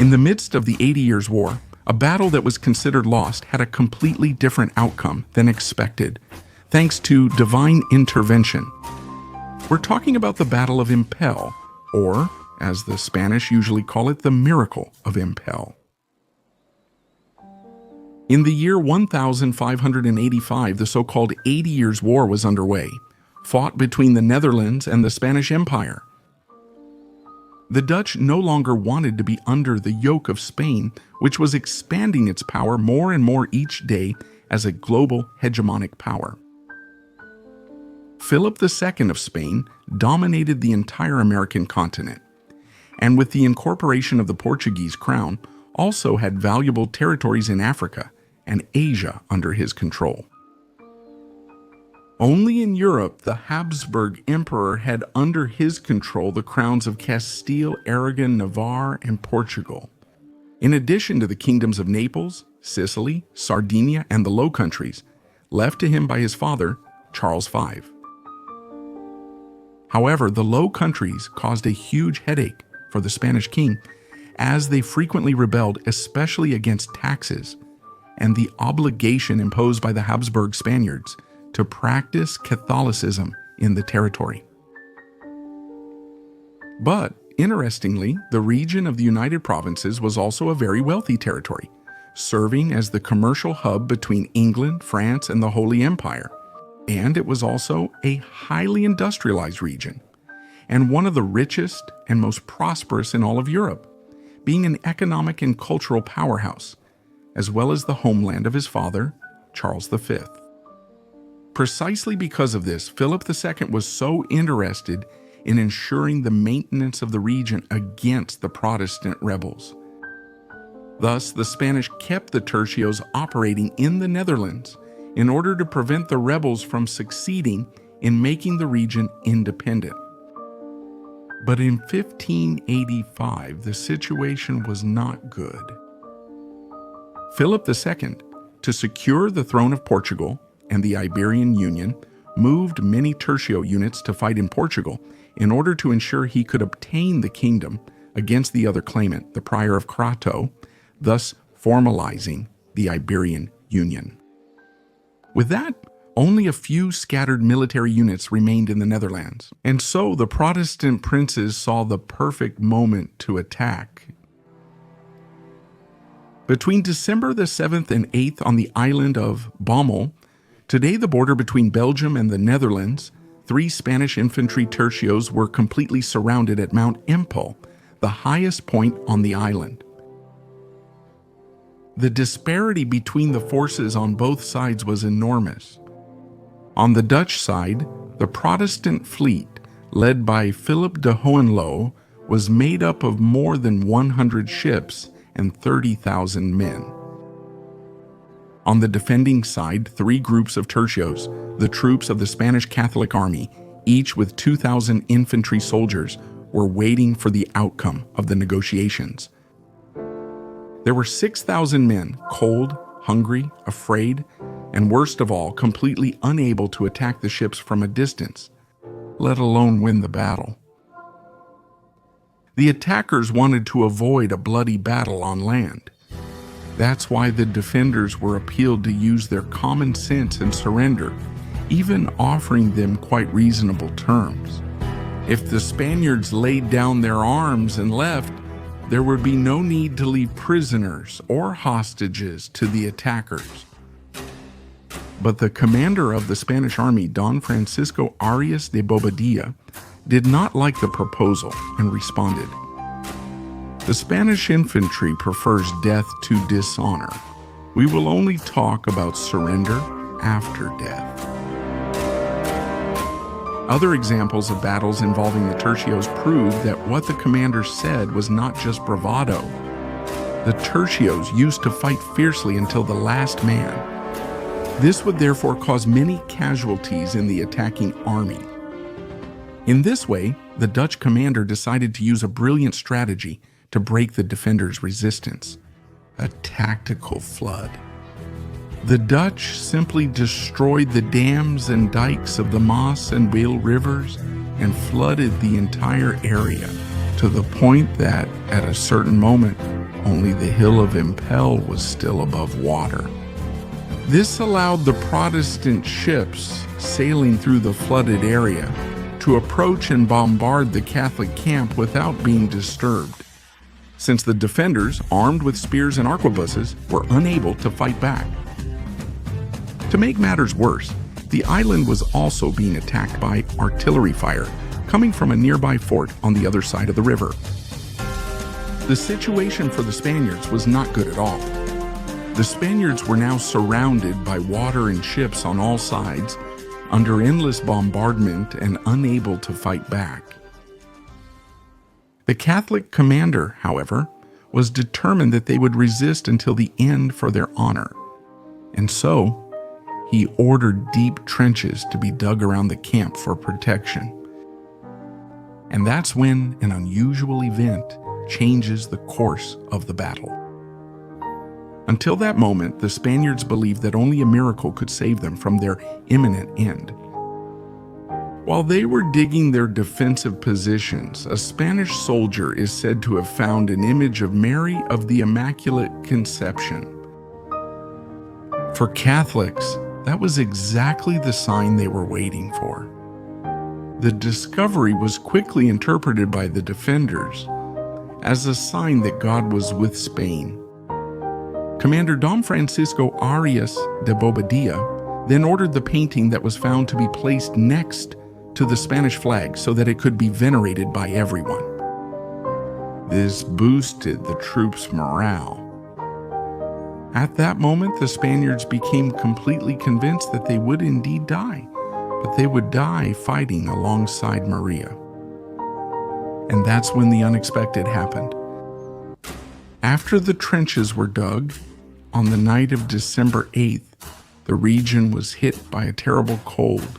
In the midst of the 80 Years' War, a battle that was considered lost had a completely different outcome than expected, thanks to divine intervention. We're talking about the Battle of Empel, or, as the Spanish usually call it, the Miracle of Empel. In the year 1585, the so-called 80 Years' War was underway, fought between the Netherlands and the Spanish Empire. The Dutch no longer wanted to be under the yoke of Spain, which was expanding its power more and more each day as a global hegemonic power. Philip II of Spain dominated the entire American continent, and with the incorporation of the Portuguese crown, also had valuable territories in Africa and Asia under his control. Only in Europe, the Habsburg Emperor had under his control the crowns of Castile, Aragon, Navarre, and Portugal, in addition to the kingdoms of Naples, Sicily, Sardinia, and the Low Countries, left to him by his father, Charles V. However, the Low Countries caused a huge headache for the Spanish king, as they frequently rebelled, especially against taxes and the obligation imposed by the Habsburg Spaniards to practice Catholicism in the territory. But, interestingly, the region of the United Provinces was also a very wealthy territory, serving as the commercial hub between England, France, and the Holy Empire. And it was also a highly industrialized region, and one of the richest and most prosperous in all of Europe, being an economic and cultural powerhouse, as well as the homeland of his father, Charles V. Precisely because of this, Philip II was so interested in ensuring the maintenance of the region against the Protestant rebels. Thus, the Spanish kept the tercios operating in the Netherlands in order to prevent the rebels from succeeding in making the region independent. But in 1585, the situation was not good. Philip II, to secure the throne of Portugal and the Iberian Union, moved many tercio units to fight in Portugal in order to ensure he could obtain the kingdom against the other claimant, the Prior of Crato, thus formalizing the Iberian Union. With that, only a few scattered military units remained in the Netherlands, and so the Protestant princes saw the perfect moment to attack. Between December the 7th and 8th on the island of Bommel, today the border between Belgium and the Netherlands, 3 Spanish infantry tercios were completely surrounded at Mount Empel, the highest point on the island. The disparity between the forces on both sides was enormous. On the Dutch side, the Protestant fleet, led by Philip de Hohenlohe, was made up of more than 100 ships and 30,000 men. On the defending side, 3 groups of tercios, the troops of the Spanish Catholic Army, each with 2,000 infantry soldiers, were waiting for the outcome of the negotiations. There were 6,000 men, cold, hungry, afraid, and worst of all, completely unable to attack the ships from a distance, let alone win the battle. The attackers wanted to avoid a bloody battle on land. That's why the defenders were appealed to use their common sense and surrender, even offering them quite reasonable terms. If the Spaniards laid down their arms and left, there would be no need to leave prisoners or hostages to the attackers. But the commander of the Spanish army, Don Francisco Arias de Bobadilla, did not like the proposal and responded, "The Spanish infantry prefers death to dishonor. We will only talk about surrender after death." Other examples of battles involving the tercios proved that what the commander said was not just bravado. The tercios used to fight fiercely until the last man. This would therefore cause many casualties in the attacking army. In this way, the Dutch commander decided to use a brilliant strategy to break the defenders' resistance: a tactical flood. The Dutch simply destroyed the dams and dikes of the Maas and Waal rivers and flooded the entire area to the point that, at a certain moment, only the hill of Empel was still above water. This allowed the Protestant ships sailing through the flooded area to approach and bombard the Catholic camp without being disturbed, since the defenders, armed with spears and arquebuses, were unable to fight back. To make matters worse, the island was also being attacked by artillery fire coming from a nearby fort on the other side of the river. The situation for the Spaniards was not good at all. The Spaniards were now surrounded by water and ships on all sides, under endless bombardment and unable to fight back. The Catholic commander, however, was determined that they would resist until the end for their honor, and so he ordered deep trenches to be dug around the camp for protection. And that's when an unusual event changes the course of the battle. Until that moment, the Spaniards believed that only a miracle could save them from their imminent end. While they were digging their defensive positions, a Spanish soldier is said to have found an image of Mary of the Immaculate Conception. For Catholics, that was exactly the sign they were waiting for. The discovery was quickly interpreted by the defenders as a sign that God was with Spain. Commander Don Francisco Arias de Bobadilla then ordered the painting that was found to be placed next to the Spanish flag so that it could be venerated by everyone. This boosted the troops' morale. At that moment, the Spaniards became completely convinced that they would indeed die, but they would die fighting alongside Maria. And that's when the unexpected happened. After the trenches were dug, on the night of December 8th, the region was hit by a terrible cold.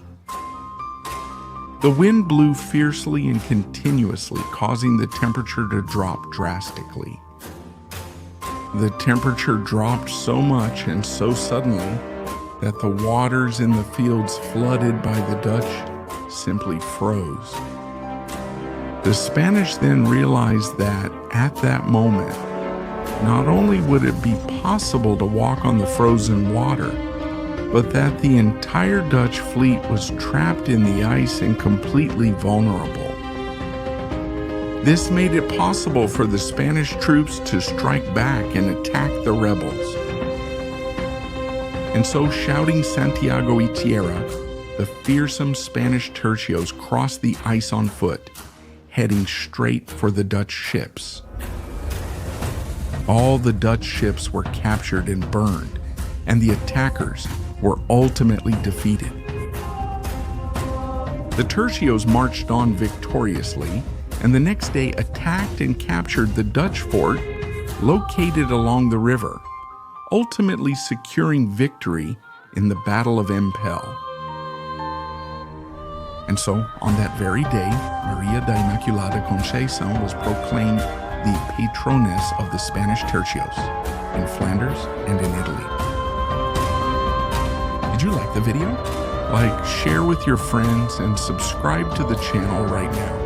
The wind blew fiercely and continuously, causing the temperature to drop drastically. The temperature dropped so much and so suddenly that the waters in the fields flooded by the Dutch simply froze. The Spanish then realized that at that moment, not only would it be possible to walk on the frozen water, but that the entire Dutch fleet was trapped in the ice and completely vulnerable. This made it possible for the Spanish troops to strike back and attack the rebels. And so, shouting Santiago y Tierra, the fearsome Spanish tercios crossed the ice on foot, heading straight for the Dutch ships. All the Dutch ships were captured and burned, and the attackers were ultimately defeated. The tercios marched on victoriously, and the next day attacked and captured the Dutch fort located along the river, ultimately securing victory in the Battle of Empel. And so, on that very day, Maria da Immaculada Concepción was proclaimed the patroness of the Spanish tercios in Flanders and in Italy. Did you like the video? Like, share with your friends, and subscribe to the channel right now.